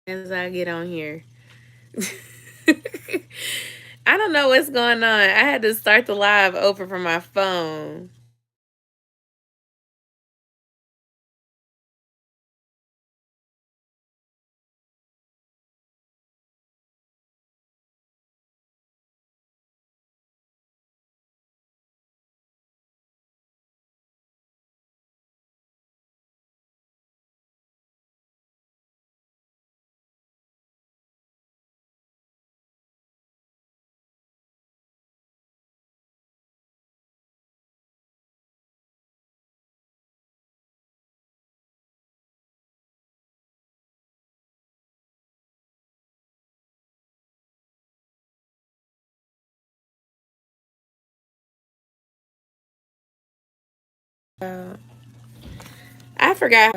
as I get on here. I don't know what's going on. I had to start the live over from my phone. I forgot.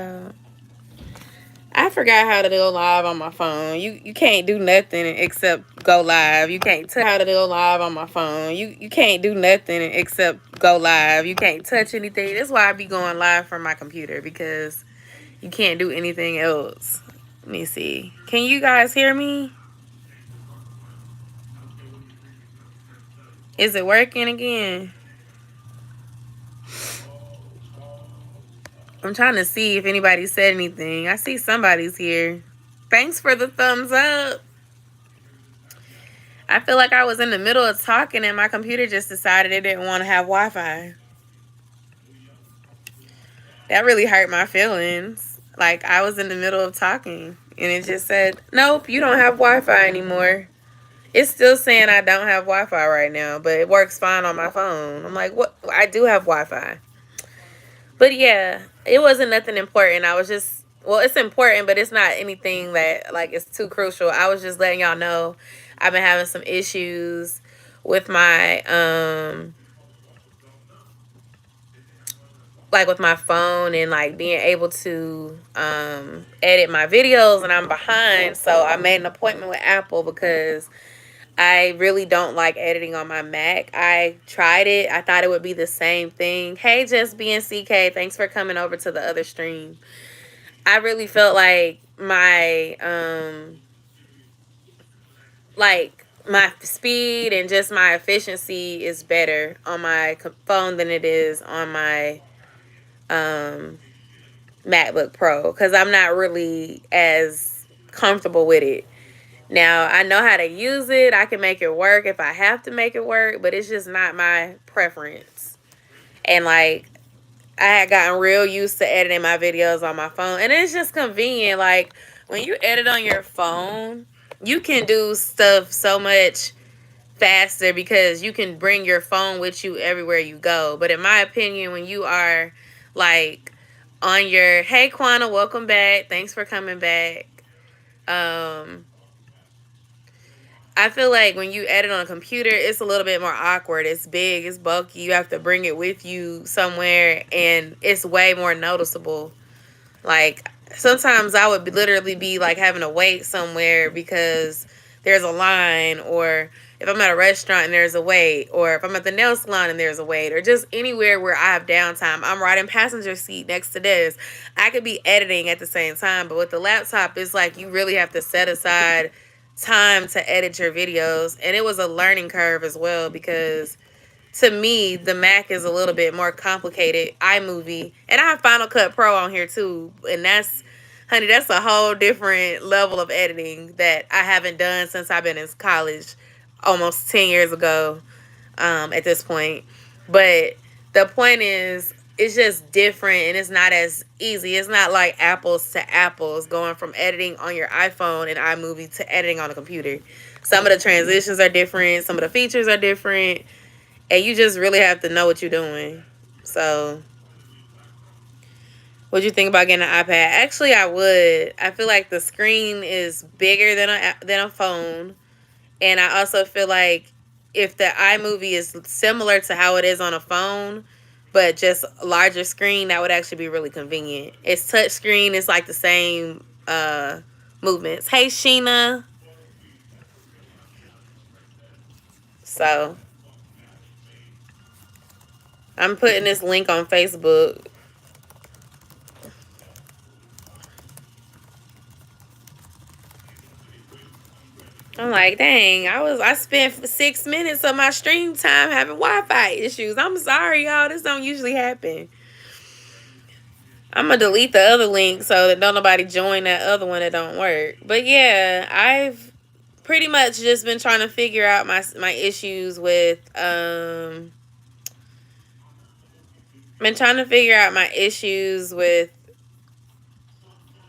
I forgot how to go live on my phone. You can't do nothing except go live. You can't touch how to go live on my phone. You can't do nothing except go live. You can't touch anything. That's why I be going live from my computer, because you can't do anything else. Let me see. Can you guys hear me? Is it working again? I'm trying to see if anybody said anything. I see somebody's here. Thanks for the thumbs up. I feel like I was in the middle of talking and my computer just decided it didn't want to have Wi-Fi. That really hurt my feelings. Like, I was in the middle of talking and it just said, nope, you don't have Wi-Fi anymore. It's still saying I don't have Wi-Fi right now, but it works fine on my phone. I'm like, what? I do have Wi-Fi. But yeah, it wasn't nothing important. I was just, well, it's important, but it's not anything that, like, it's too crucial. I was just letting y'all know I've been having some issues with my, like, with my phone and, like, being able to edit my videos, and I'm behind. So I made an appointment with Apple because I really don't like editing on my Mac. I tried it. I thought it would be the same thing. Hey, Just being CK, thanks for coming over to the other stream. I really felt like my speed and just my efficiency is better on my phone than it is on my MacBook Pro, because I'm not really as comfortable with it. Now, I know how to use it. I can make it work if I have to make it work, but it's just not my preference. And, like, I had gotten real used to editing my videos on my phone, and it's just convenient. Like, when you edit on your phone, you can do stuff so much faster because you can bring your phone with you everywhere you go. But in my opinion, when you are, like, on your, hey Quana, welcome back. Thanks for coming back. I feel like when you edit on a computer, it's a little bit more awkward. It's big, it's bulky. You have to bring it with you somewhere, and it's way more noticeable. Like, sometimes I would literally be like having to wait somewhere because there's a line, or if I'm at a restaurant and there's a wait, or if I'm at the nail salon and there's a wait, or just anywhere where I have downtime. I'm riding passenger seat next to this. I could be editing at the same time, but with the laptop, it's like you really have to set aside time to edit your videos. And it was a learning curve as well, because to me, the Mac is a little bit more complicated. iMovie, and I have Final Cut Pro on here too, and that's, honey, that's a whole different level of editing that I haven't done since I've been in college, almost 10 years ago, at this point. But the point is, it's just different, and it's not as easy. It's not like apples to apples going from editing on your iPhone and iMovie to editing on a computer. Some of the transitions are different. Some of the features are different. And you just really have to know what you're doing. So, what you think about getting an iPad? Actually, I would. I feel like the screen is bigger than a phone, and I also feel like if the iMovie is similar to how it is on a phone, but just a larger screen, that would actually be really convenient. It's touch screen. It's like the same movements. Hey, Sheena. So, I'm putting this link on Facebook. I'm like, dang, I spent 6 minutes of my stream time having Wi-Fi issues. I'm sorry, y'all. This don't usually happen. I'm gonna delete the other link so that don't nobody join that other one that don't work. But yeah, I've pretty much just been trying to figure out my issues with been trying to figure out my issues with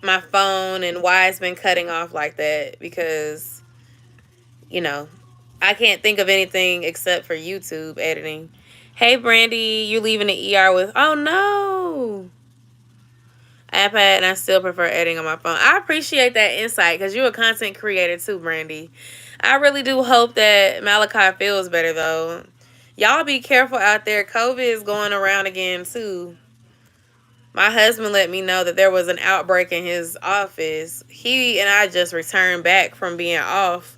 my phone and why it's been cutting off like that, because you know, I can't think of anything except for YouTube editing. Hey Brandy, you leaving the ER with, oh no, iPad, and I still prefer editing on my phone. I appreciate that insight because you're a content creator too, Brandy. I really do hope that Malachi feels better though. Y'all be careful out there. COVID is going around again too. My husband let me know that there was an outbreak in his office. He and I just returned back from being off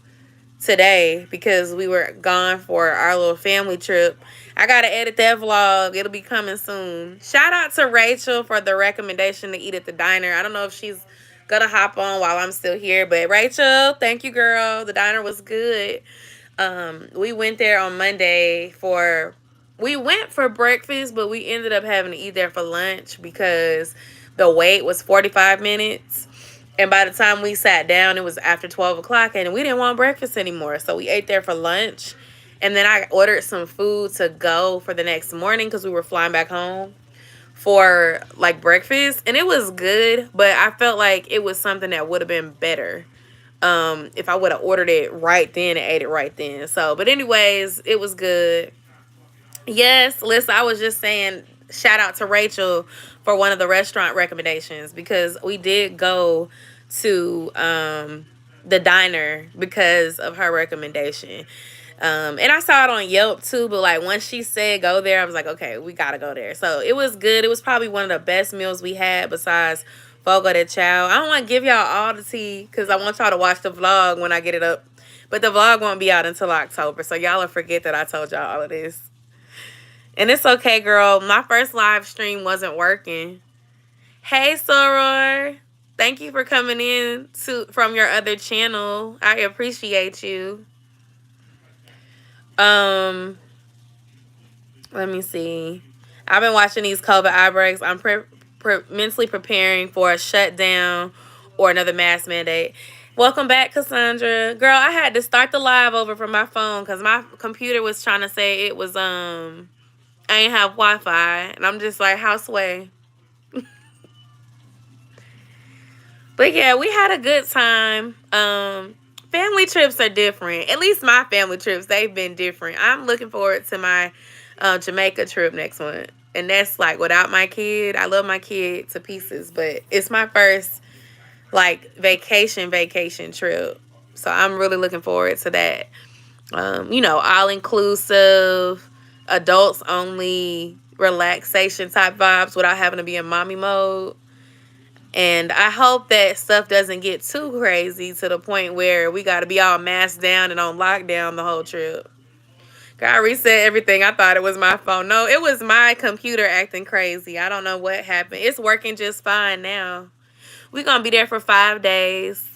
today because we were gone for our little family trip. I gotta edit that vlog. It'll be coming soon. Shout out to Rachel for the recommendation to eat at the diner. I don't know if she's gonna hop on while I'm still here, but Rachel, thank you, girl. The diner was good. We went there on Monday we went for breakfast, but we ended up having to eat there for lunch because the wait was 45 minutes. And by the time we sat down, it was after 12 o'clock, and we didn't want breakfast anymore. So we ate there for lunch. And then I ordered some food to go for the next morning because we were flying back home for, like, breakfast. And it was good, but I felt like it was something that would have been better if I would have ordered it right then and ate it right then. So, but anyways, it was good. Yes, listen, I was just saying shout out to Rachel for one of the restaurant recommendations because we did go to the diner because of her recommendation. And I saw it on Yelp too, but like once she said go there, I was like, okay, we gotta go there. So it was good. It was probably one of the best meals we had besides Fogo de Chao. I don't want to give y'all all the tea because I want y'all to watch the vlog when I get it up. But the vlog won't be out until October, so y'all will forget that I told y'all all of this. And it's okay, girl. My first live stream wasn't working. Hey, Soror. Thank you for coming in from your other channel. I appreciate you. Let me see. I've been watching these COVID outbreaks. I'm mentally preparing for a shutdown or another mask mandate. Welcome back, Cassandra. Girl, I had to start the live over from my phone because my computer was trying to say it was I ain't have Wi-Fi, and I'm just like, how sway? But yeah, we had a good time. Family trips are different. At least my family trips, they've been different. I'm looking forward to my Jamaica trip next month. And that's like without my kid. I love my kid to pieces, but it's my first like vacation trip. So I'm really looking forward to that. You know, all inclusive, adults only, relaxation type vibes without having to be in mommy mode. And I hope that stuff doesn't get too crazy to the point where we got to be all masked down and on lockdown the whole trip. Girl, I reset everything. I thought it was my phone. No, it was my computer acting crazy. I don't know what happened. It's working just fine now. We're going to be there for 5 days.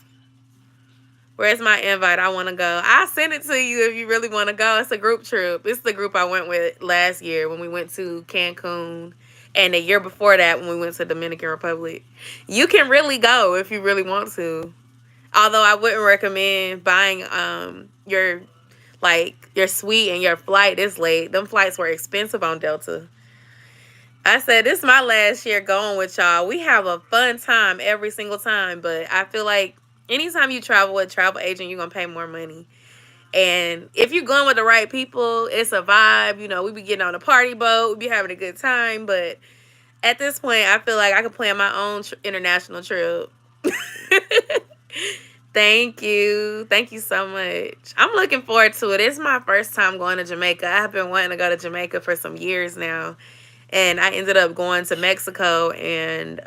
Where's my invite? I want to go. I'll send it to you if you really want to go. It's a group trip. It's the group I went with last year when we went to Cancun. And the year before that when we went to Dominican Republic. You can really go if you really want to. Although I wouldn't recommend buying your suite and your flight this late. Them flights were expensive on Delta. I said, this is my last year going with y'all. We have a fun time every single time. But I feel like anytime you travel with a travel agent, you're going to pay more money. And if you're going with the right people, it's a vibe. You know, we be getting on a party boat. We be having a good time. But at this point, I feel like I could plan my own international trip. Thank you. Thank you so much. I'm looking forward to it. It's my first time going to Jamaica. I've been wanting to go to Jamaica for some years now. And I ended up going to Mexico and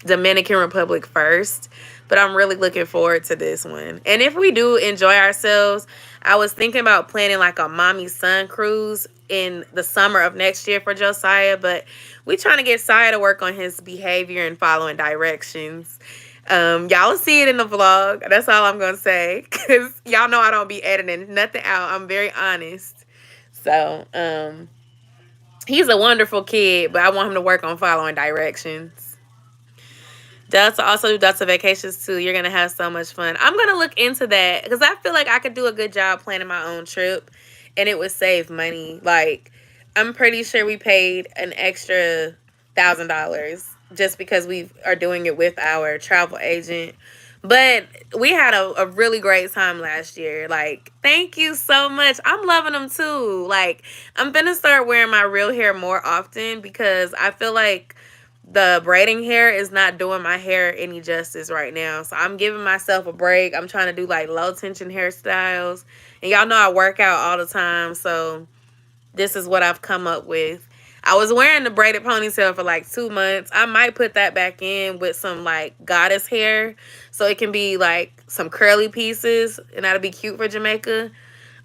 Dominican Republic first. But I'm really looking forward to this one. And if we do enjoy ourselves, I was thinking about planning like a mommy-son cruise in the summer of next year for Josiah. But we're trying to get Saya to work on his behavior and following directions. Y'all will see it in the vlog. That's all I'm gonna say. Cause y'all know I don't be editing nothing out. I'm very honest. So, he's a wonderful kid, but I want him to work on following directions. Delta also do Delta vacations too. You're gonna have so much fun. I'm gonna look into that because I feel like I could do a good job planning my own trip, and it would save money. Like, I'm pretty sure we paid an extra $1,000 just because we are doing it with our travel agent. But we had a really great time last year. Like, thank you so much. I'm loving them too. Like, I'm gonna start wearing my real hair more often because I feel like the braiding hair is not doing my hair any justice right now. So I'm giving myself a break. I'm trying to do like low tension hairstyles. And y'all know I work out all the time. So this is what I've come up with. I was wearing the braided ponytail for like 2 months. I might put that back in with some like goddess hair. So it can be like some curly pieces. And that'll be cute for Jamaica.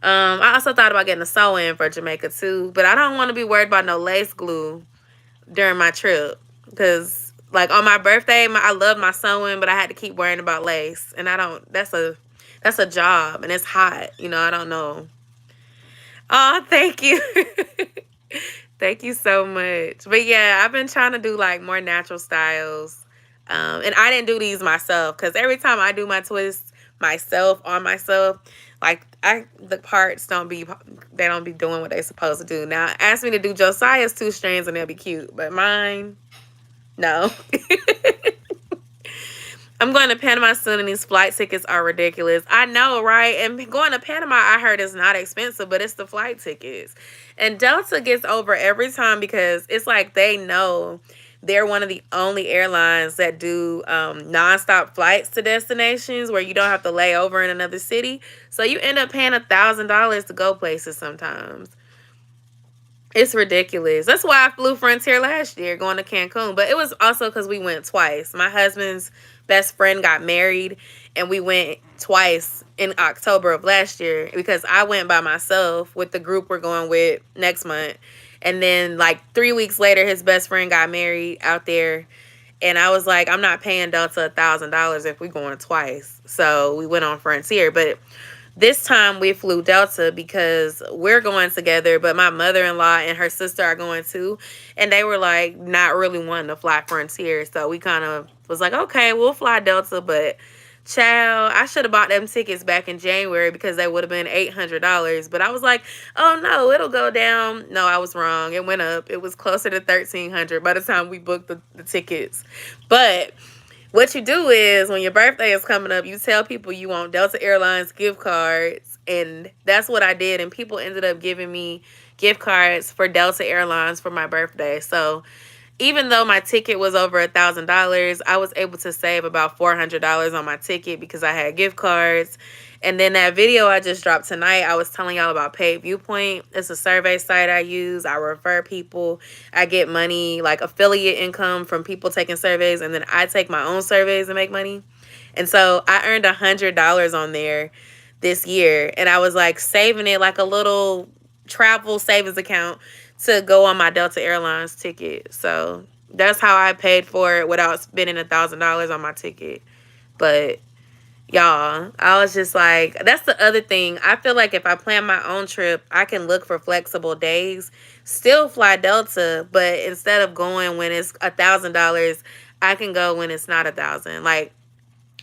I also thought about getting a sew-in for Jamaica too. But I don't want to be worried about no lace glue during my trip. Because, like, on my birthday, I love my sewing, but I had to keep worrying about lace. And I don't, that's a job, and it's hot. You know, I don't know. Oh, thank you. Thank you so much. But, yeah, I've been trying to do, like, more natural styles. And I didn't do these myself, because every time I do my twists myself, on myself, like, the parts don't be doing what they're supposed to do. Now, ask me to do Josiah's 2 strands, and they'll be cute. But mine... no. I'm going to Panama soon, and these flight tickets are ridiculous. I know, right? And going to Panama, I heard, is not expensive, but it's the flight tickets. And Delta gets over every time because it's like they know they're one of the only airlines that do nonstop flights to destinations where you don't have to lay over in another city. So you end up paying $1,000 to go places sometimes. It's ridiculous. That's why I flew Frontier last year going to Cancun. But it was also because we went twice. My husband's best friend got married, and we went twice in October of last year because I went by myself with the group we're going with next month. And then, like, 3 weeks later, his best friend got married out there. And I was like, I'm not paying Delta $1,000 if we're going twice. So we went on Frontier. But this time we flew Delta because we're going together, but my mother-in-law and her sister are going too. And they were like not really wanting to fly Frontier. So we kind of was like, okay, we'll fly Delta. But child, I should have bought them tickets back in January because they would have been $800. But I was like, oh no, it'll go down. No, I was wrong. It went up. It was closer to $1,300 by the time we booked the tickets. But what you do is when your birthday is coming up, you tell people you want Delta Airlines gift cards. And that's what I did. And people ended up giving me gift cards for Delta Airlines for my birthday. So even though my ticket was over $1,000, I was able to save about $400 on my ticket because I had gift cards. And then that video I just dropped tonight, I was telling y'all about Paid Viewpoint. It's a survey site I use. I refer people. I get money, like affiliate income from people taking surveys. And then I take my own surveys and make money. And so I earned $100 on there this year. And I was like saving it like a little travel savings account to go on my Delta Airlines ticket. So that's how I paid for it without spending $1,000 on my ticket. But y'all, I was just like, that's the other thing. I feel like if I plan my own trip, I can look for flexible days, still fly Delta, but instead of going when it's $1,000, I can go when it's not $1,000. Like,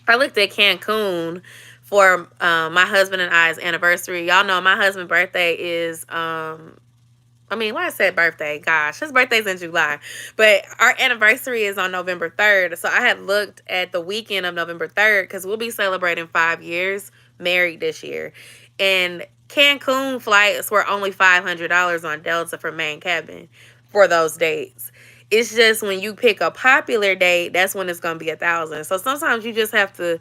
I looked at Cancun for my husband and I's anniversary. Y'all know my husband's birthday is why I said birthday? Gosh, his birthday's in July. But our anniversary is on November 3rd. So I had looked at the weekend of November 3rd because we'll be celebrating 5 years married this year. And Cancun flights were only $500 on Delta for main cabin for those dates. It's just when you pick a popular date, that's when it's going to be $1,000. So sometimes you just have to,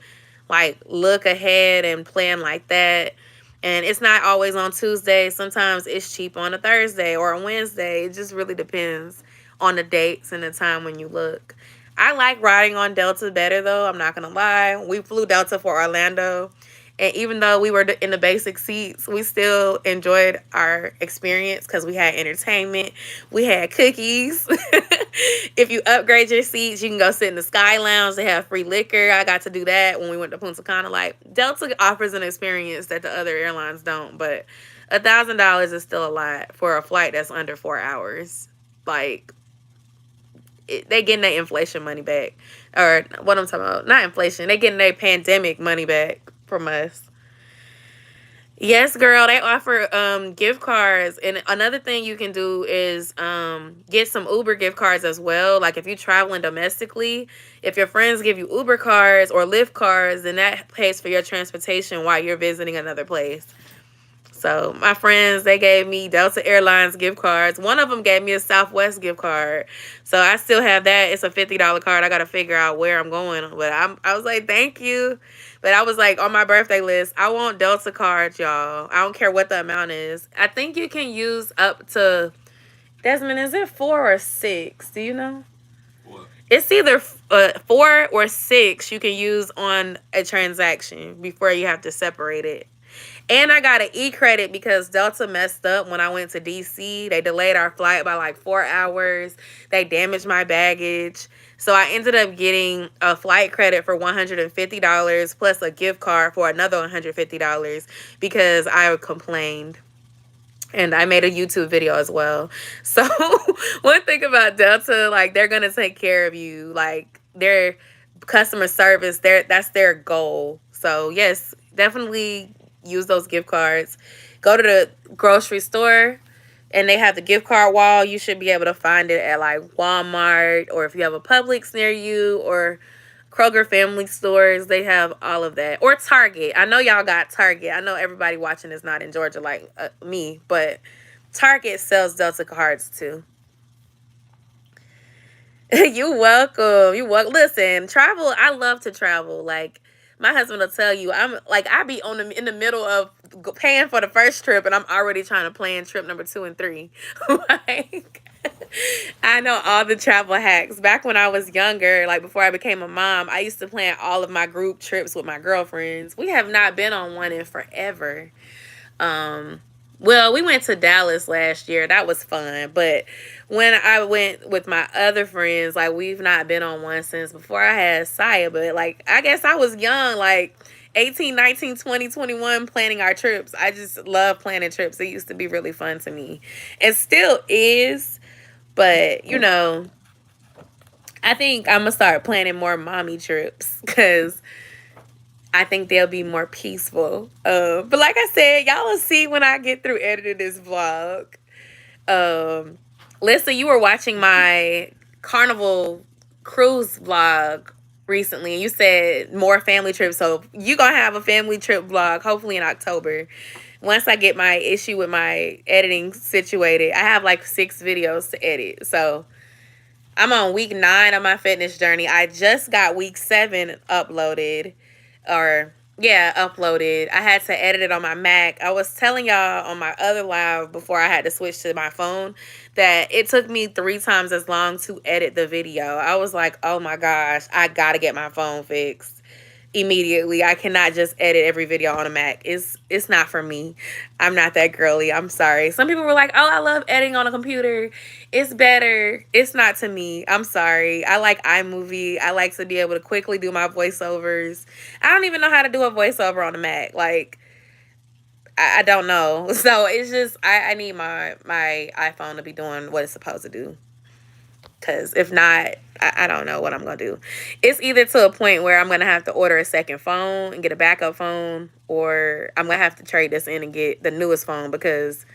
like, look ahead and plan like that. And it's not always on Tuesday. Sometimes it's cheap on a Thursday or a Wednesday. It just really depends on the dates and the time when you look. I like riding on Delta better, though. I'm not going to lie. We flew Delta for Orlando. And even though we were in the basic seats, we still enjoyed our experience because we had entertainment. We had cookies. If you upgrade your seats, you can go sit in the Sky Lounge. They have free liquor. I got to do that when we went to Punta Cana. Like, Delta offers an experience that the other airlines don't, but $1,000 is still a lot for a flight that's under 4 hours. Like, they getting their inflation money back. Or what I'm talking about, not inflation. They getting their pandemic money back from us. Yes, girl, they offer gift cards. And another thing you can do is get some Uber gift cards as well. Like if you're traveling domestically, if your friends give you Uber cards or Lyft cards, then that pays for your transportation while you're visiting another place. So my friends, they gave me Delta Airlines gift cards. One of them gave me a Southwest gift card. So I still have that. It's a $50 card. I got to figure out where I'm going. But I was like, thank you. But I was like, on my birthday list, I want Delta cards, y'all. I don't care what the amount is. I think you can use up to, Desmond, is it 4 or 6? Do you know? What? It's either 4 or 6 you can use on a transaction before you have to separate it. And I got an e-credit because Delta messed up when I went to DC. They delayed our flight by like 4 hours. They damaged my baggage. So I ended up getting a flight credit for $150 plus a gift card for another $150 because I complained. And I made a YouTube video as well. So one thing about Delta, like, they're going to take care of you. Like, their customer service, that's their goal. So yes, definitely use those gift cards. Go to the grocery store and they have the gift card wall. You should be able to find it at like Walmart, or if you have a Publix near you, or Kroger Family Stores. They have all of that. Or Target. I know y'all got Target. I know everybody watching is not in Georgia like me, but Target sells Delta cards too. You welcome. You welcome. Listen, travel. I love to travel. Like, my husband will tell you, I'm like, I be in the middle of paying for the first trip, and I'm already trying to plan trip number 2 and 3. Like, I know all the travel hacks. Back when I was younger, like before I became a mom, I used to plan all of my group trips with my girlfriends. We have not been on one in forever. Well, we went to Dallas last year. That was fun. But when I went with my other friends, like, we've not been on one since before I had Saya. But, like, I guess I was young, like 18, 19, 20, 21, planning our trips. I just love planning trips. It used to be really fun to me. It still is. But, you know, I think I'm going to start planning more mommy trips because I think they'll be more peaceful. But like I said, y'all will see when I get through editing this vlog. Listen, you were watching my Carnival cruise vlog recently, and you said more family trips. So you're going to have a family trip vlog, hopefully in October. Once I get my issue with my editing situated, I have like 6 videos to edit. So I'm on week 9 of my fitness journey. I just got week 7 uploaded. Uploaded. I had to edit it on my Mac. I was telling y'all on my other live before I had to switch to my phone that it took me 3 times as long to edit the video. I was like, oh my gosh, I gotta get my phone fixed immediately. I cannot just edit every video on a Mac. It's not for me. I'm not that girly. I'm sorry. Some people were like, oh, I love editing on a computer. It's better. It's not to me. I'm sorry. I like iMovie. I like to be able to quickly do my voiceovers. I don't even know how to do a voiceover on a Mac. Like, I don't know. So it's just, I need my iPhone to be doing what it's supposed to do. Because if not, I don't know what I'm going to do. It's either to a point where I'm going to have to order a second phone and get a backup phone, or I'm going to have to trade this in and get the newest phone because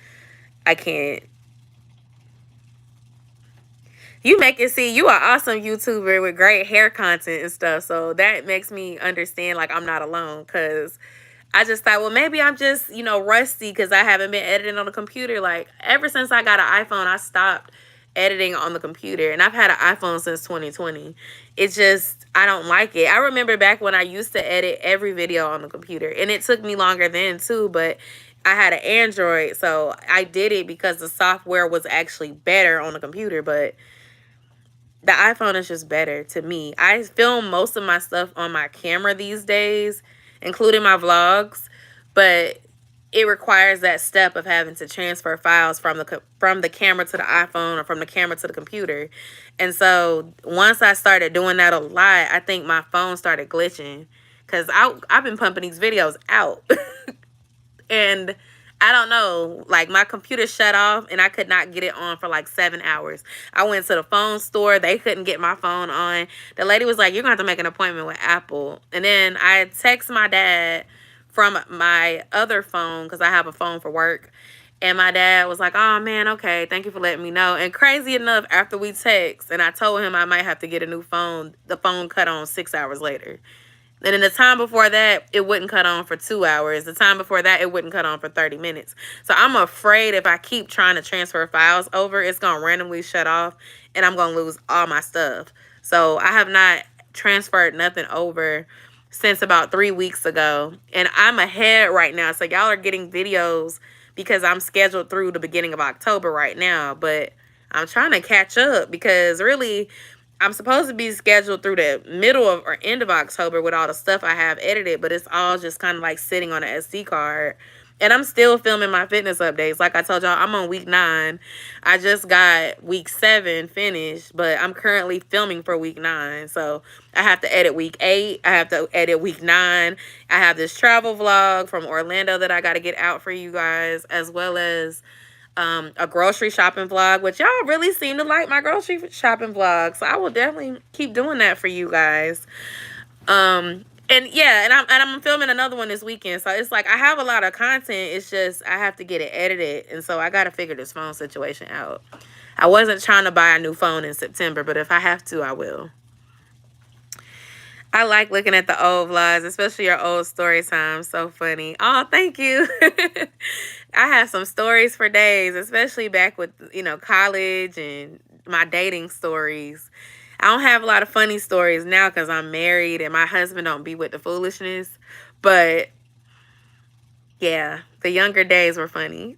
I can't. You make it see you are awesome YouTuber with great hair content and stuff. So that makes me understand, like, I'm not alone, because I just thought, well, maybe I'm just, rusty because I haven't been editing on the computer. Like, ever since I got an iPhone, I stopped editing on the computer, and I've had an iPhone since 2020. It's just, I don't like it. I remember back when I used to edit every video on the computer, and it took me longer then too, but I had an Android, so I did it because the software was actually better on the computer, but the iPhone is just better to me. I film most of my stuff on my camera these days, including my vlogs, but it requires that step of having to transfer files from the camera to the iPhone or from the camera to the computer. And so once I started doing that a lot, I think my phone started glitching because I've been pumping these videos out. And I don't know, like my computer shut off and I could not get it on for like 7 hours. I went to the phone store. They couldn't get my phone on. The lady was like, you're going to have to make an appointment with Apple. And then I text my dad from my other phone because I have a phone for work. And my dad was like, oh, man, okay, thank you for letting me know. And crazy enough, after we text and I told him I might have to get a new phone, the phone cut on 6 hours later. And then the time before that, it wouldn't cut on for 2 hours. The time before that, it wouldn't cut on for 30 minutes. So I'm afraid if I keep trying to transfer files over, it's going to randomly shut off and I'm going to lose all my stuff. So I have not transferred nothing over since about 3 weeks ago. And I'm ahead right now. So y'all are getting videos because I'm scheduled through the beginning of October right now. But I'm trying to catch up because really I'm supposed to be scheduled through the middle of or end of October with all the stuff I have edited, but it's all just kind of like sitting on an SD card. And I'm still filming my fitness updates. Like I told y'all, I'm on week 9. I just got week 7 finished, but I'm currently filming for week 9. So I have to edit week 8. I have to edit week 9. I have this travel vlog from Orlando that I got to get out for you guys, as well as a grocery shopping vlog, which y'all really seem to like my grocery shopping vlog. So I will definitely keep doing that for you guys. And yeah, and I'm filming another one this weekend. So it's like I have a lot of content. It's just I have to get it edited. And so I got to figure this phone situation out. I wasn't trying to buy a new phone in September, but if I have to, I will. I like looking at the old vlogs, especially your old story time. So funny. Oh, thank you. I have some stories for days, especially back with, you know, college and my dating stories. I don't have a lot of funny stories now because I'm married and my husband don't be with the foolishness. But yeah, the younger days were funny.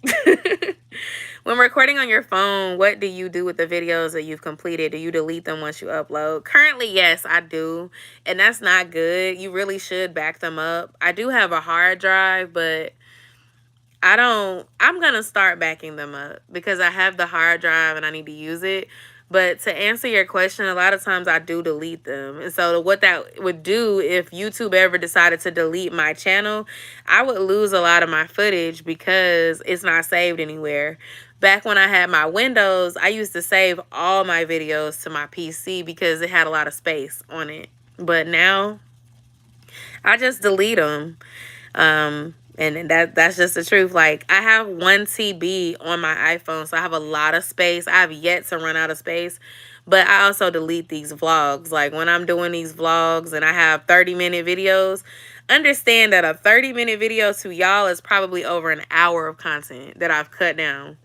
When recording on your phone, what do you do with the videos that you've completed? Do you delete them once you upload? Currently, yes, I do. And that's not good. You really should back them up. I do have a hard drive, but I'm going to start backing them up because I have the hard drive and I need to use it. But to answer your question, a lot of times I do delete them. And so what that would do if YouTube ever decided to delete my channel, I would lose a lot of my footage because it's not saved anywhere. Back when I had my Windows, I used to save all my videos to my PC because it had a lot of space on it. But now I just delete them. And that's just the truth. Like, I have 1 TB on my iPhone, so I have a lot of space. I have yet to run out of space. But I also delete these vlogs. Like, when I'm doing these vlogs and I have 30-minute videos, understand that a 30-minute video to y'all is probably over an hour of content that I've cut down.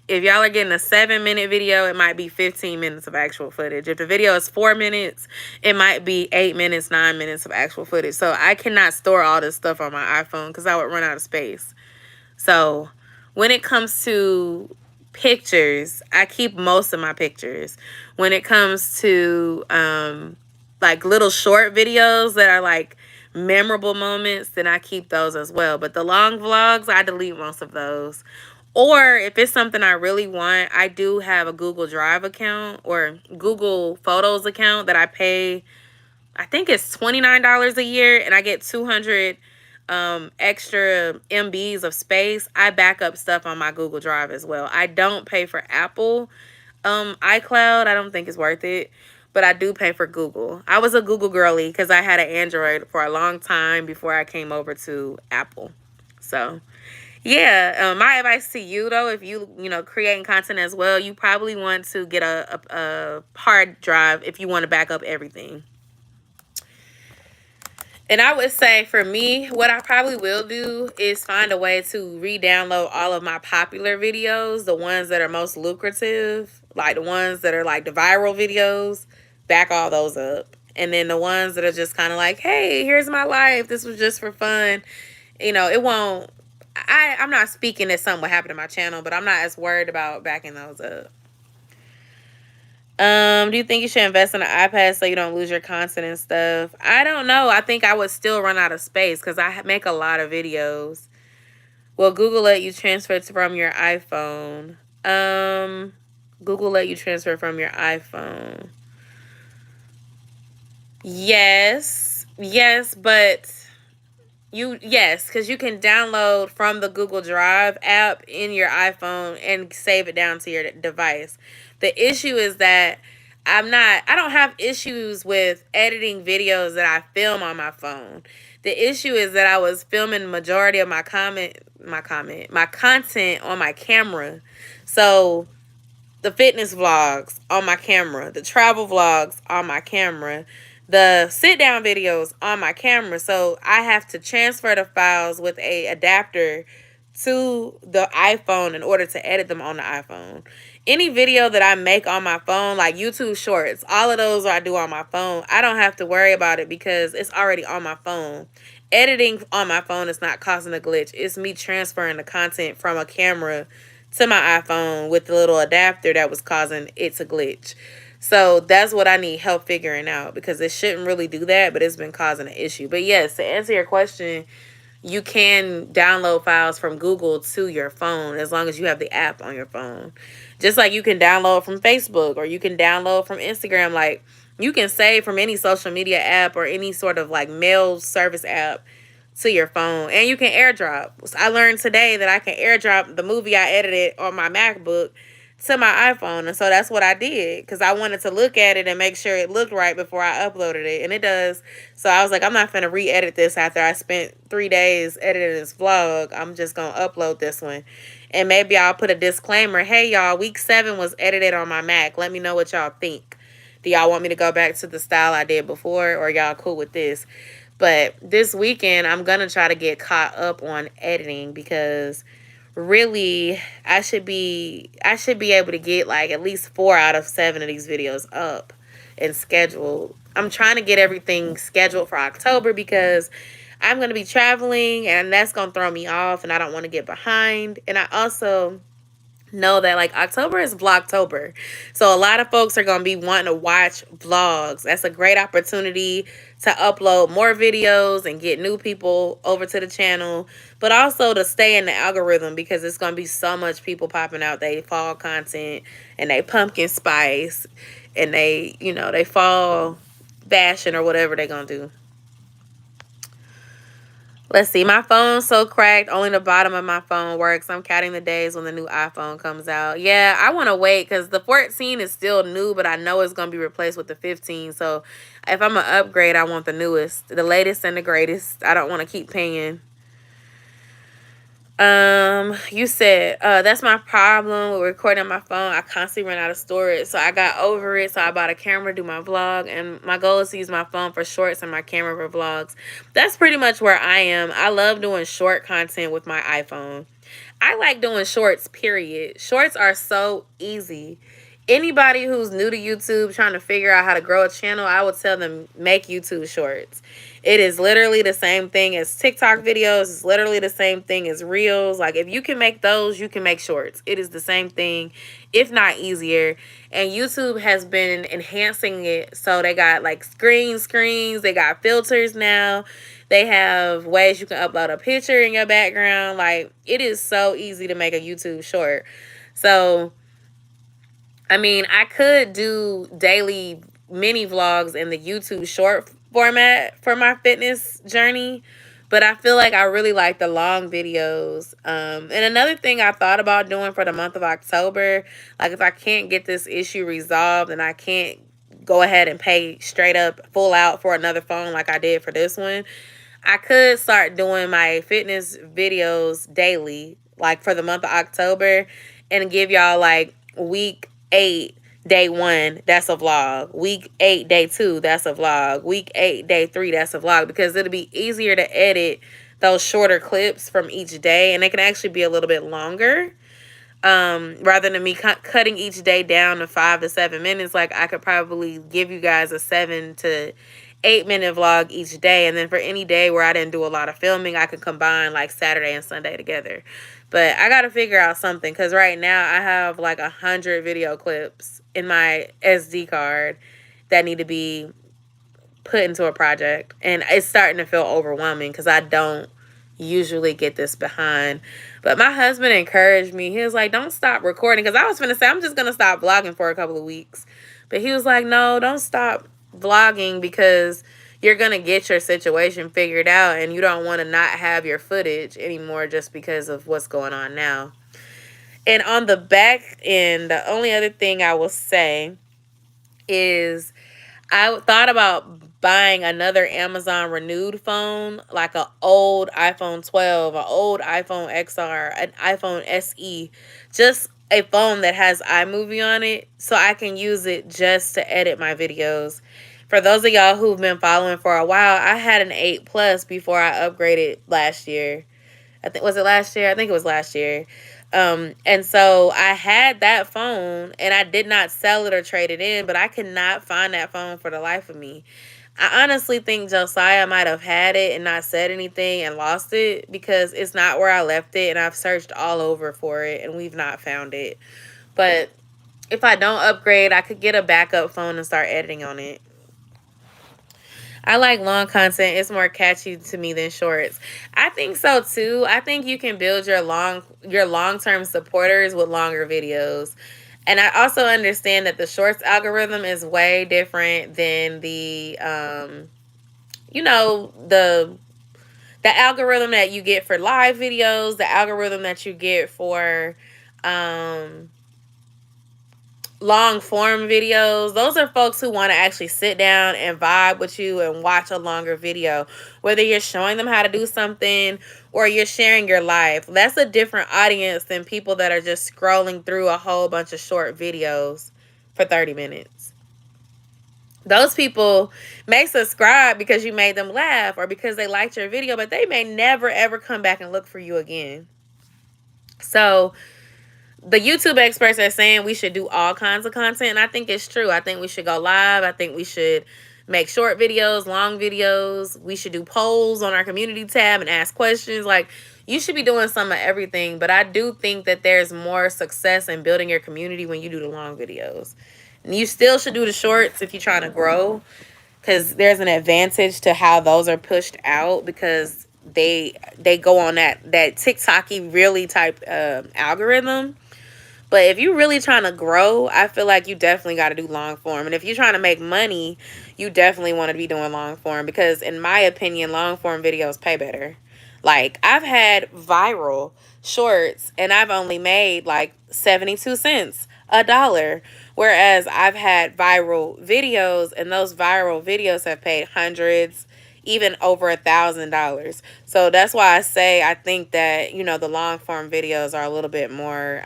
If y'all are getting a 7-minute video, it might be 15 minutes of actual footage. If the video is 4 minutes, it might be 8 minutes, 9 minutes of actual footage. So I cannot store all this stuff on my iPhone because I would run out of space. So when it comes to pictures, I keep most of my pictures. When it comes to like little short videos that are like memorable moments, then I keep those as well. But the long vlogs, I delete most of those. Or if it's something I really want, I do have a Google Drive account or Google Photos account that I pay, I think it's $29 a year, and I get 200 extra MBs of space. I back up stuff on my Google Drive as well. I don't pay for Apple iCloud. I don't think it's worth it, but I do pay for Google. I was a Google girly because I had an Android for a long time before I came over to Apple. So yeah, my advice to you, though, if you creating content as well, you probably want to get a hard drive if you want to back up everything. And I would say for me, what I probably will do is find a way to re-download all of my popular videos, the ones that are most lucrative, like the ones that are like the viral videos, back all those up. And then the ones that are just kind of like, hey, here's my life. This was just for fun. It won't. I'm not speaking that something will happen to my channel, but I'm not as worried about backing those up. Do you think you should invest in an iPad so you don't lose your content and stuff? I don't know. I think I would still run out of space because I make a lot of videos. Will Google let you transfer from your iPhone? Google let you transfer from your iPhone. Yes, but yes, because you can download from the Google Drive app in your iPhone and save it down to your device. The issue is that I don't have issues with editing videos that I film on my phone. The issue is that I was filming the majority of my content on my camera. So the fitness vlogs on my camera, the travel vlogs on my camera, the sit down videos on my camera. So I have to transfer the files with a adapter to the iPhone in order to edit them on the iPhone. Any video that I make on my phone, like YouTube shorts, all of those I do on my phone, I don't have to worry about it because it's already on my phone. Editing on my phone is not causing a glitch. It's me transferring the content from a camera to my iPhone with the little adapter that was causing it to glitch. So that's what I need help figuring out because it shouldn't really do that, but it's been causing an issue. But yes, to answer your question, you can download files from Google to your phone as long as you have the app on your phone. Just like you can download from Facebook or you can download from Instagram. Like you can save from any social media app or any sort of like mail service app to your phone, and you can airdrop. I learned today that I can airdrop the movie I edited on my MacBook to my iPhone, and so that's what I did because I wanted to look at it and make sure it looked right before I uploaded it, and it does. So I was like, I'm not finna re-edit this after I spent 3 days editing this vlog. I'm just gonna upload this one, and maybe I'll put a disclaimer. Hey y'all, week 7 was edited on my Mac. Let me know what y'all think. Do y'all want me to go back to the style I did before, or y'all cool with this? But this weekend, I'm going to try to get caught up on editing because really I should be able to get like at least 4 out of 7 of these videos up and scheduled. I'm trying to get everything scheduled for October because I'm going to be traveling and that's going to throw me off and I don't want to get behind. And I also know that like October is Vlogtober. So a lot of folks are going to be wanting to watch vlogs. That's a great opportunity to upload more videos and get new people over to the channel, but also to stay in the algorithm because it's going to be so much people popping out they fall content and they pumpkin spice and they, you know, they fall fashion or whatever they're going to do. Let's see. My phone's so cracked. Only the bottom of my phone works. I'm counting the days when the new iPhone comes out. Yeah, I want to wait because the 14 is still new, but I know it's going to be replaced with the 15. So if I'm going to upgrade, I want the newest, the latest and the greatest. I don't want to keep paying. You said, that's my problem with recording on my phone. I constantly run out of storage. So I got over it. So I bought a camera to do my vlog. And my goal is to use my phone for shorts and my camera for vlogs. That's pretty much where I am. I love doing short content with my iPhone. I like doing shorts, period. Shorts are so easy. Anybody who's new to YouTube trying to figure out how to grow a channel, I would tell them make YouTube shorts. It is literally the same thing as TikTok videos. It's literally the same thing as Reels. Like if you can make those, you can make shorts. It is the same thing, if not easier. And YouTube has been enhancing it. So they got like screens. They got filters now. They have ways you can upload a picture in your background. Like it is so easy to make a YouTube short. So I mean, I could do daily mini vlogs in the YouTube short format for my fitness journey, but I feel like I really like the long videos. And another thing I thought about doing for the month of October, like if I can't get this issue resolved and I can't go ahead and pay straight up full out for another phone like I did for this one, I could start doing my fitness videos daily, like for the month of October, and give y'all like week 8, day 1, that's a vlog. Week 8, day 2, that's a vlog. Week 8, day 3, that's a vlog. Because it'll be easier to edit those shorter clips from each day. And they can actually be a little bit longer. Rather than me cutting each day down to 5 to 7 minutes. Like I could probably give you guys a 7 to 8-minute vlog each day. And then for any day where I didn't do a lot of filming, I could combine like Saturday and Sunday together. But I got to figure out something because right now I have like 100 video clips in my SD card that need to be put into a project. And it's starting to feel overwhelming because I don't usually get this behind. But my husband encouraged me. He was like, don't stop recording. Because I was going to say, I'm just going to stop vlogging for a couple of weeks. But he was like, no, don't stop vlogging because you're going to get your situation figured out. And you don't want to not have your footage anymore just because of what's going on now. And on the back end, the only other thing I will say is I thought about buying another Amazon renewed phone, like an old iPhone 12, an old iPhone XR, an iPhone SE, just a phone that has iMovie on it so I can use it just to edit my videos. For those of y'all who've been following for a while, I had an 8 Plus before I upgraded last year. Was it last year? I think it was last year. And so I had that phone and I did not sell it or trade it in, but I could not find that phone for the life of me. I honestly think Josiah might have had it and not said anything and lost it because it's not where I left it, and I've searched all over for it and we've not found it. But if I don't upgrade, I could get a backup phone and start editing on it. I like long content. It's more catchy to me than shorts. I think so too. I think you can build your long-term supporters with longer videos. And I also understand that the shorts algorithm is way different than the the algorithm that you get for live videos, the algorithm that you get for long form videos. Those are folks who want to actually sit down and vibe with you and watch a longer video, whether you're showing them how to do something or you're sharing your life. That's a different audience than people that are just scrolling through a whole bunch of short videos for 30 minutes. Those people may subscribe because you made them laugh or because they liked your video, but they may never ever come back and look for you again. So the YouTube experts are saying we should do all kinds of content, and I think it's true. I think we should go live. I think we should make short videos, long videos. We should do polls on our community tab and ask questions. Like, you should be doing some of everything, but I do think that there's more success in building your community when you do the long videos. And you still should do the shorts if you're trying to grow, because there's an advantage to how those are pushed out because they go on that TikTok-y really type algorithm. But if you're really trying to grow, I feel like you definitely got to do long form. And if you're trying to make money, you definitely want to be doing long form because, in my opinion, long form videos pay better. Like, I've had viral shorts and I've only made like 72 cents, $1. Whereas I've had viral videos and those viral videos have paid hundreds, even over $1,000. So that's why I say I think that, the long form videos are a little bit more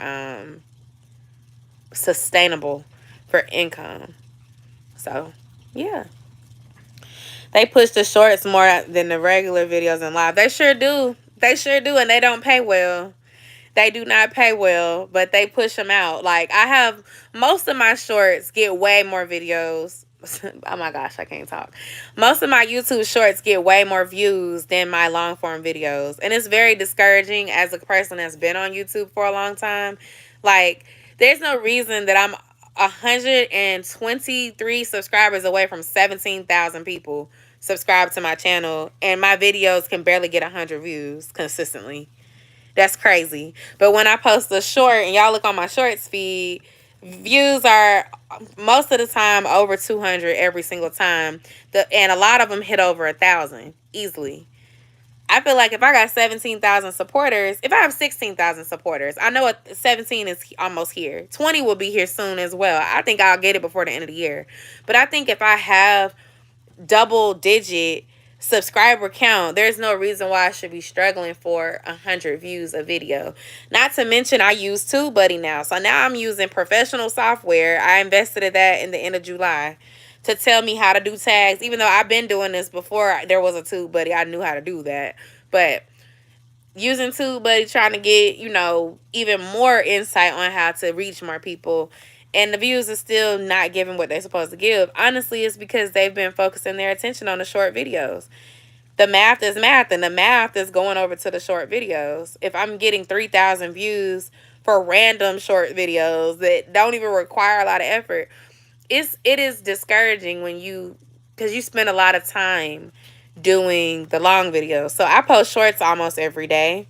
sustainable for income. So yeah, they push the shorts more than the regular videos and live. They sure do, and they don't pay well. They do not pay well, but they push them out. Like, I have most of my shorts get way more videos. Oh my gosh, I can't talk. Most of my YouTube shorts get way more views than my long form videos, and it's very discouraging as a person that's been on YouTube for a long time. Like, there's no reason that I'm 123 subscribers away from 17,000 people subscribed to my channel, and my videos can barely get 100 views consistently. That's crazy. But when I post a short and y'all look on my shorts feed, views are most of the time over 200 every single time. And a lot of them hit over 1,000 easily. I feel like if I got 17,000 supporters, if I have 16,000 supporters, I know 17 is almost here. 20 will be here soon as well. I think I'll get it before the end of the year. But I think if I have double-digit subscriber count, there's no reason why I should be struggling for 100 views a video. Not to mention, I use TubeBuddy now. So now I'm using professional software. I invested in that in the end of July to tell me how to do tags. Even though I've been doing this before there was a TubeBuddy, I knew how to do that. But using TubeBuddy, trying to get, even more insight on how to reach more people, and the views are still not giving what they're supposed to give. Honestly, it's because they've been focusing their attention on the short videos. The math is math, and the math is going over to the short videos. If I'm getting 3,000 views for random short videos that don't even require a lot of effort, it is discouraging when you, because you spend a lot of time doing the long videos. So I post shorts almost every day.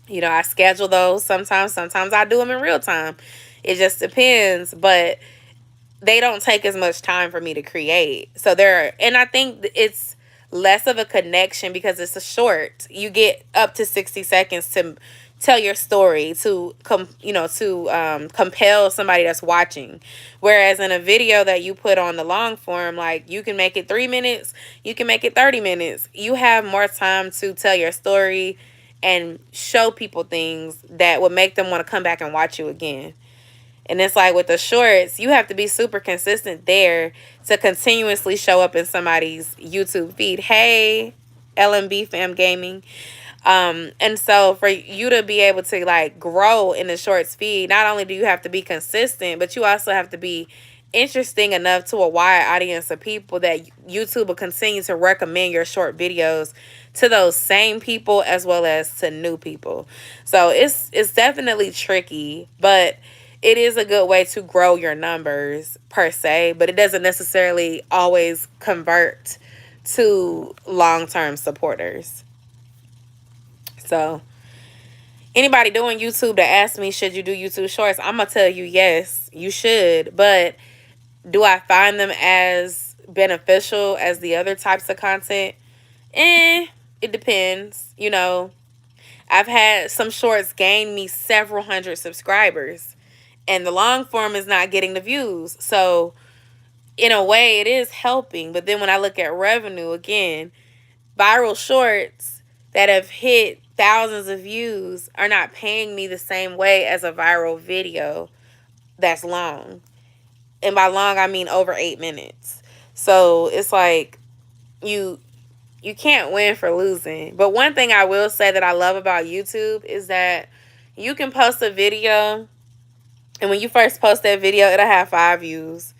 You know, I schedule those sometimes I do them in real time. It just depends, but they don't take as much time for me to create. So and I think it's less of a connection because it's a short. You get up to 60 seconds to tell your story, to compel somebody that's watching. Whereas in a video that you put on the long form, like, you can make it 3 minutes, you can make it 30 minutes. You have more time to tell your story and show people things that would make them want to come back and watch you again. And it's like with the shorts, you have to be super consistent there to continuously show up in somebody's YouTube feed. Hey, LMB Fam Gaming. And so for you to be able to like grow in the shorts feed, not only do you have to be consistent, but you also have to be interesting enough to a wide audience of people that YouTube will continue to recommend your short videos to those same people as well as to new people. So it's definitely tricky, but it is a good way to grow your numbers per se, but it doesn't necessarily always convert to long-term supporters. So anybody doing YouTube that asks me, should you do YouTube shorts? I'm going to tell you, yes, you should. But do I find them as beneficial as the other types of content? It depends. You know, I've had some shorts gain me several hundred subscribers, and the long form is not getting the views. So in a way, it is helping. But then when I look at revenue, again, viral shorts that have hit thousands of views are not paying me the same way as a viral video that's long. And by long, I mean over 8 minutes. So it's like you can't win for losing. But one thing I will say that I love about YouTube is that you can post a video, and when you first post that video, it'll have 5 views.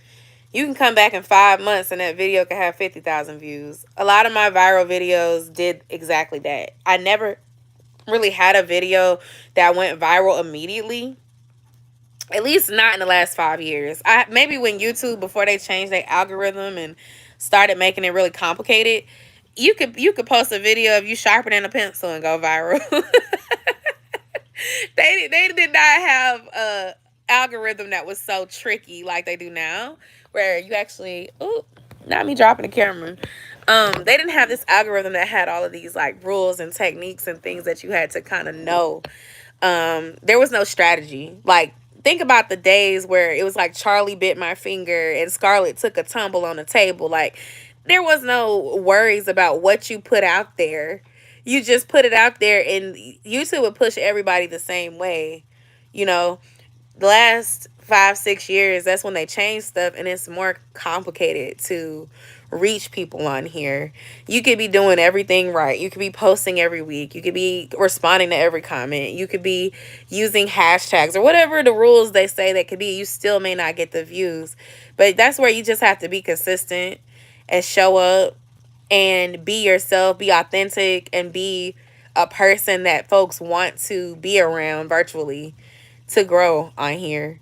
You can come back in 5 months and that video can have 50,000 views. A lot of my viral videos did exactly that. I never really had a video that went viral immediately. At least not in the last 5 years. Maybe when YouTube, before they changed their algorithm and started making it really complicated, you could post a video of you sharpening a pencil and go viral. They did not have a algorithm that was so tricky like they do now, where you actually, ooh, not me dropping the camera. They didn't have this algorithm that had all of these like rules and techniques and things that you had to kind of know. There was no strategy. Like, think about the days where it was like Charlie bit my finger and Scarlett took a tumble on the table. Like, there was no worries about what you put out there. You just put it out there, and YouTube would push everybody the same way. You know, the last 5-6 years, that's when they changed stuff, and it's more complicated to reach people on here. You could be doing everything right. You could be posting every week. You could be responding to every comment. You could be using hashtags or whatever the rules they say that could be. You still may not get the views. But that's where you just have to be consistent and show up and be yourself, be authentic, and be a person that folks want to be around virtually to grow on here.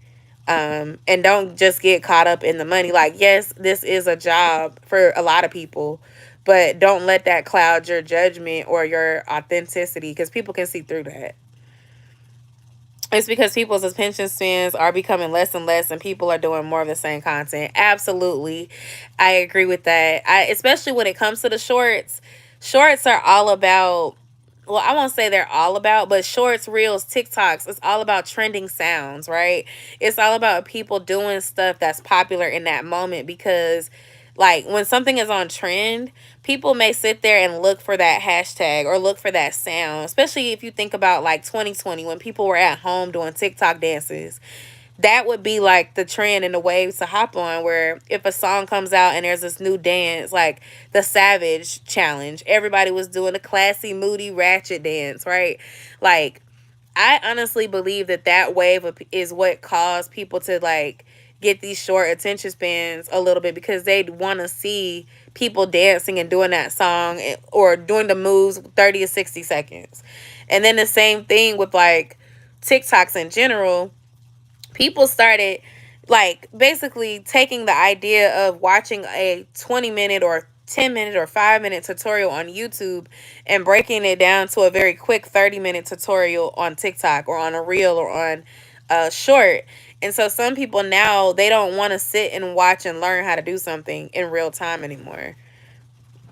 And don't just get caught up in the money. Like, yes, this is a job for a lot of people, but don't let that cloud your judgment or your authenticity, because people can see through that. It's because people's attention spans are becoming less and less, and people are doing more of the same content. Absolutely. I agree with that. Especially when it comes to the shorts. Shorts are all about, well, I won't say they're all about, but shorts, reels, TikToks, it's all about trending sounds, right? It's all about people doing stuff that's popular in that moment, because like when something is on trend, people may sit there and look for that hashtag or look for that sound, especially if you think about like 2020 when people were at home doing TikTok dances. That would be like the trend and the waves to hop on, where if a song comes out and there's this new dance, like the Savage Challenge, everybody was doing a classy, moody, ratchet dance, right? Like, I honestly believe that wave is what caused people to like get these short attention spans a little bit, because they want to see people dancing and doing that song or doing the moves 30 to 60 seconds. And then the same thing with like TikToks in general. People started like basically taking the idea of watching a 20-minute or 10-minute or 5-minute tutorial on YouTube and breaking it down to a very quick 30-minute tutorial on TikTok or on a reel or on a short. And so some people now, they don't want to sit and watch and learn how to do something in real time anymore.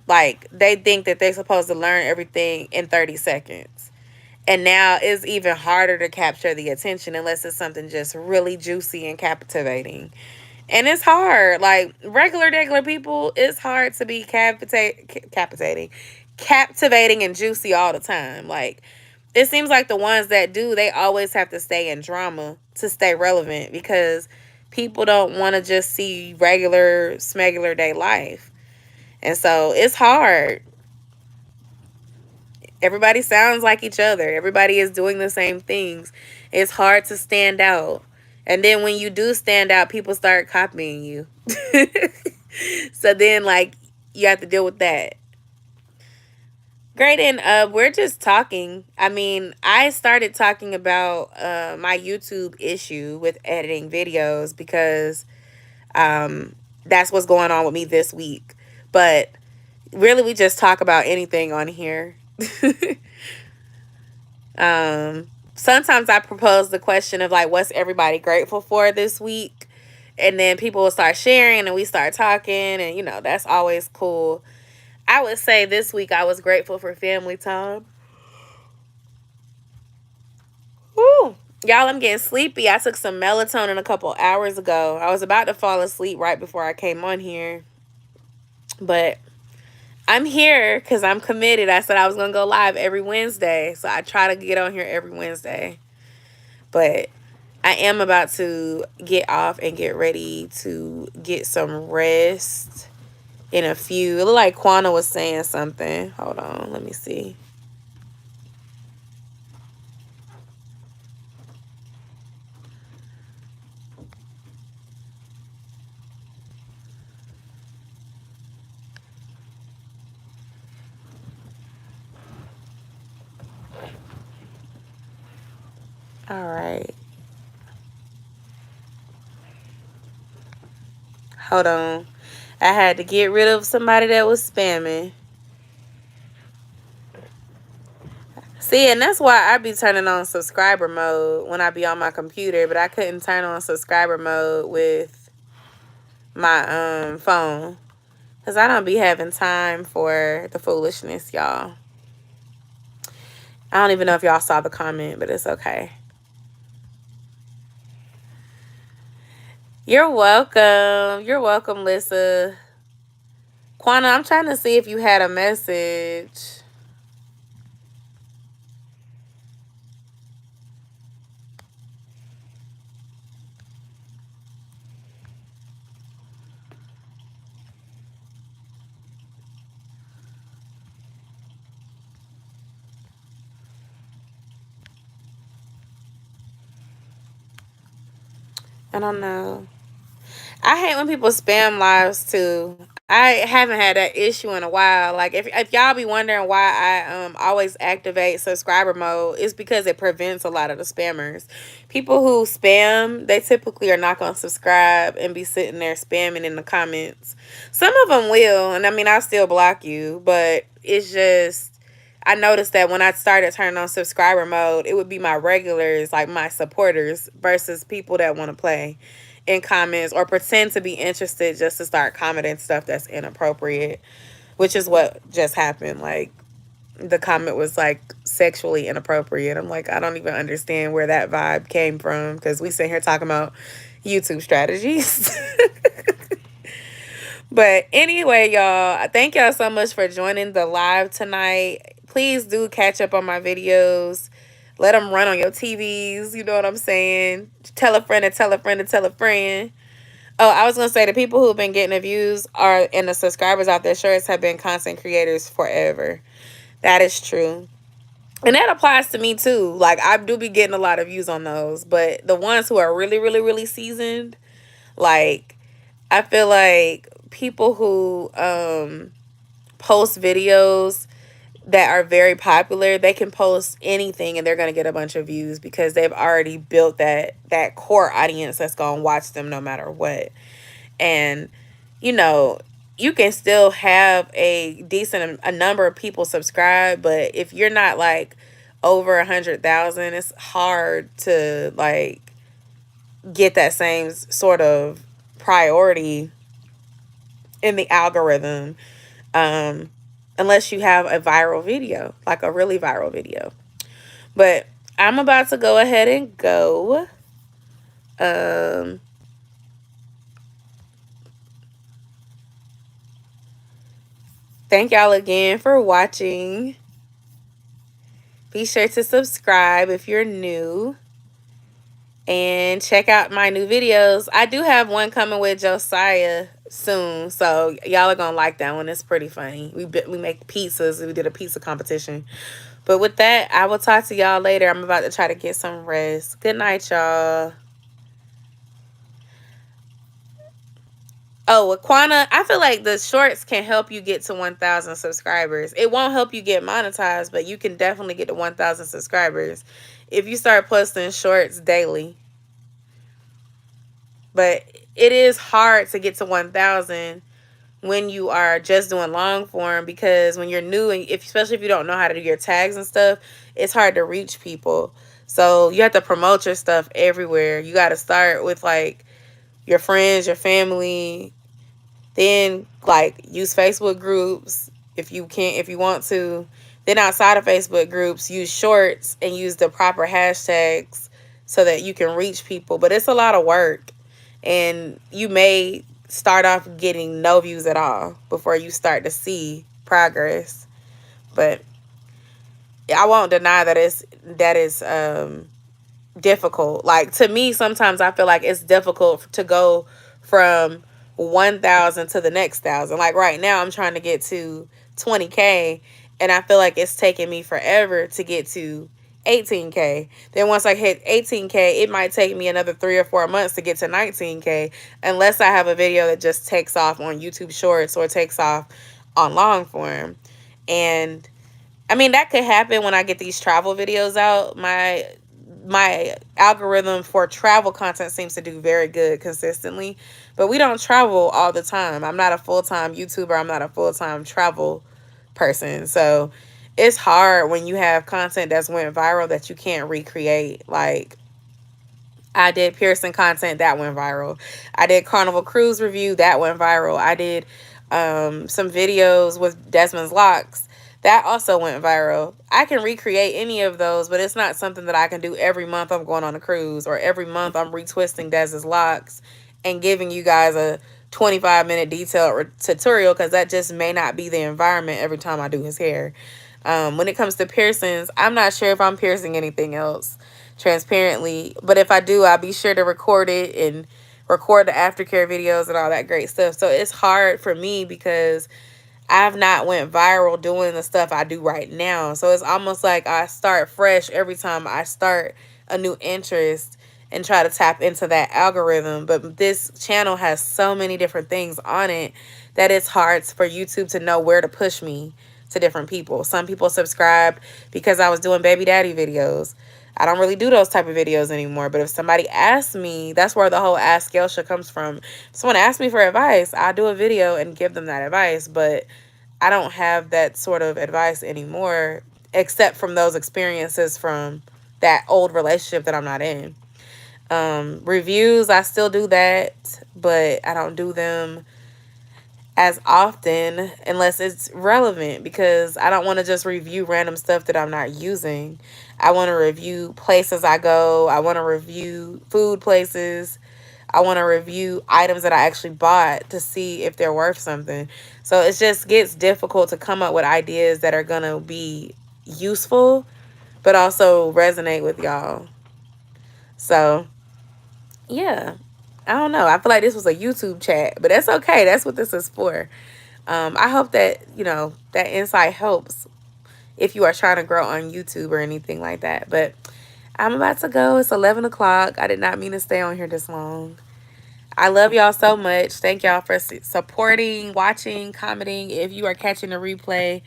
Like, they think that they're supposed to learn everything in 30 seconds. And now it's even harder to capture the attention unless it's something just really juicy and captivating. And it's hard. Like, regular people, it's hard to be captivating and juicy all the time. Like, it seems like the ones that do, they always have to stay in drama to stay relevant because people don't want to just see regular, smegular day life. And so it's hard. Everybody sounds like each other. Everybody is doing the same things. It's hard to stand out. And then when you do stand out, people start copying you. So then, like, you have to deal with that. Great, and we're just talking. I mean, I started talking about my YouTube issue with editing videos because that's what's going on with me this week. But really, we just talk about anything on here. Sometimes I propose the question of like, what's everybody grateful for this week? And then people will start sharing and we start talking, and you know, that's always cool. I would say this week I was grateful for family time. Woo. Y'all, I'm getting sleepy. I took some melatonin a couple hours ago. I was about to fall asleep right before I came on here. But I'm here because I'm committed. I said I was going to go live every Wednesday. So I try to get on here every Wednesday. But I am about to get off and get ready to get some rest in a few. It looked like Quana was saying something. Hold on. Let me see. All right. Hold on. I had to get rid of somebody that was spamming. See, and that's why I be turning on subscriber mode when I be on my computer, but I couldn't turn on subscriber mode with my phone because I don't be having time for the foolishness, y'all. I don't even know if y'all saw the comment, but it's okay. You're welcome. You're welcome, Lissa. Quana, I'm trying to see if you had a message. I don't know. I hate when people spam lives too. I haven't had that issue in a while. Like if y'all be wondering why I always activate subscriber mode, it's because it prevents a lot of the spammers. People who spam, they typically are not gonna subscribe and be sitting there spamming in the comments. Some of them will, and I mean I'll still block you, but it's just I noticed that when I started turning on subscriber mode, it would be my regulars, like my supporters, versus people that want to play in comments or pretend to be interested just to start commenting stuff that's inappropriate, which is what just happened. Like, the comment was like sexually inappropriate. I'm like, I don't even understand where that vibe came from because we sit here talking about YouTube strategies. But anyway, y'all, thank y'all so much for joining the live tonight. Please do catch up on my videos. Let them run on your TVs. You know what I'm saying? Tell a friend and tell a friend and tell a friend. Oh, I was going to say the people who've been getting the views are and the subscribers out there shorts have been content creators forever. That is true. And that applies to me too. Like, I do be getting a lot of views on those. But the ones who are really, really, really seasoned, like, I feel like people who post videos that are very popular, they can post anything and they're going to get a bunch of views because they've already built that core audience that's going to watch them no matter what. And you know, you can still have a decent a number of people subscribe, but if you're not like over 100,000, it's hard to like get that same sort of priority in the algorithm, unless you have a viral video, like a really viral video. But I'm about to go ahead and go. Thank y'all again for watching. Be sure to subscribe if you're new. And check out my new videos. I do have one coming with Josiah soon, so y'all are gonna like that one. It's pretty funny. We make pizzas. We did a pizza competition. But with that, I will talk to y'all later. I'm about to try to get some rest. Good night, y'all. Oh, Aquana, I feel like the shorts can help you get to 1,000 subscribers. It won't help you get monetized, but you can definitely get to 1,000 subscribers if you start posting shorts daily. But it is hard to get to 1,000 when you are just doing long form, because when you're new, and especially if you don't know how to do your tags and stuff, it's hard to reach people. So you have to promote your stuff everywhere. You got to start with like your friends, your family, then like use Facebook groups if you want to. Then outside of Facebook groups, use shorts and use the proper hashtags so that you can reach people. But it's a lot of work, and you may start off getting no views at all before you start to see progress. But I won't deny that it's difficult. Like, to me, sometimes I feel like it's difficult to go from 1,000 to the next 1,000. Like right now, I'm trying to get to 20K, and I feel like it's taking me forever to get to 18K. Then once I hit 18K, it might take me another 3 or 4 months to get to 19K, unless I have a video that just takes off on YouTube Shorts or takes off on long form. And I mean, that could happen when I get these travel videos out. My algorithm for travel content seems to do very good consistently, but we don't travel all the time. I'm not a full-time YouTuber. I'm not a full-time travel person. So it's hard when you have content that's went viral that you can't recreate. Like, I did Pearson content that went viral. I did Carnival Cruise review that went viral. I did some videos with Desmond's Locks that also went viral. I can recreate any of those, but it's not something that I can do every month I'm going on a cruise, or every month I'm retwisting Desmond's Locks and giving you guys a 25-minute detailed tutorial, because that just may not be the environment every time I do his hair. When it comes to piercings, I'm not sure if I'm piercing anything else, transparently, but if I do, I'll be sure to record it and record the aftercare videos and all that great stuff. So it's hard for me because I've not went viral doing the stuff I do right now. So it's almost like I start fresh every time I start a new interest and try to tap into that algorithm. But this channel has so many different things on it that it's hard for YouTube to know where to push me to different people. Some people subscribed because I was doing baby daddy videos. I don't really do those type of videos anymore. But if somebody asks me, that's where the whole Ask Elsha comes from. If someone asks me for advice, I'll do a video and give them that advice. But I don't have that sort of advice anymore, except from those experiences from that old relationship that I'm not in. Reviews, I still do that, but I don't do them as often unless it's relevant, because I don't want to just review random stuff that I'm not using. I want to review places I go. I want to review food places. I want to review items that I actually bought to see if they're worth something. So it just gets difficult to come up with ideas that are going to be useful, but also resonate with y'all. So, yeah. I don't know. I feel like this was a YouTube chat, but that's okay. That's what this is for. I hope that, you know, that insight helps if you are trying to grow on YouTube or anything like that. But I'm about to go. It's 11 o'clock. I did not mean to stay on here this long. I love y'all so much. Thank y'all for supporting, watching, commenting. If you are catching the replay,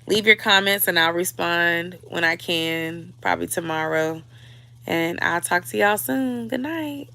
leave your comments and I'll respond when I can, probably tomorrow. And I'll talk to y'all soon. Good night.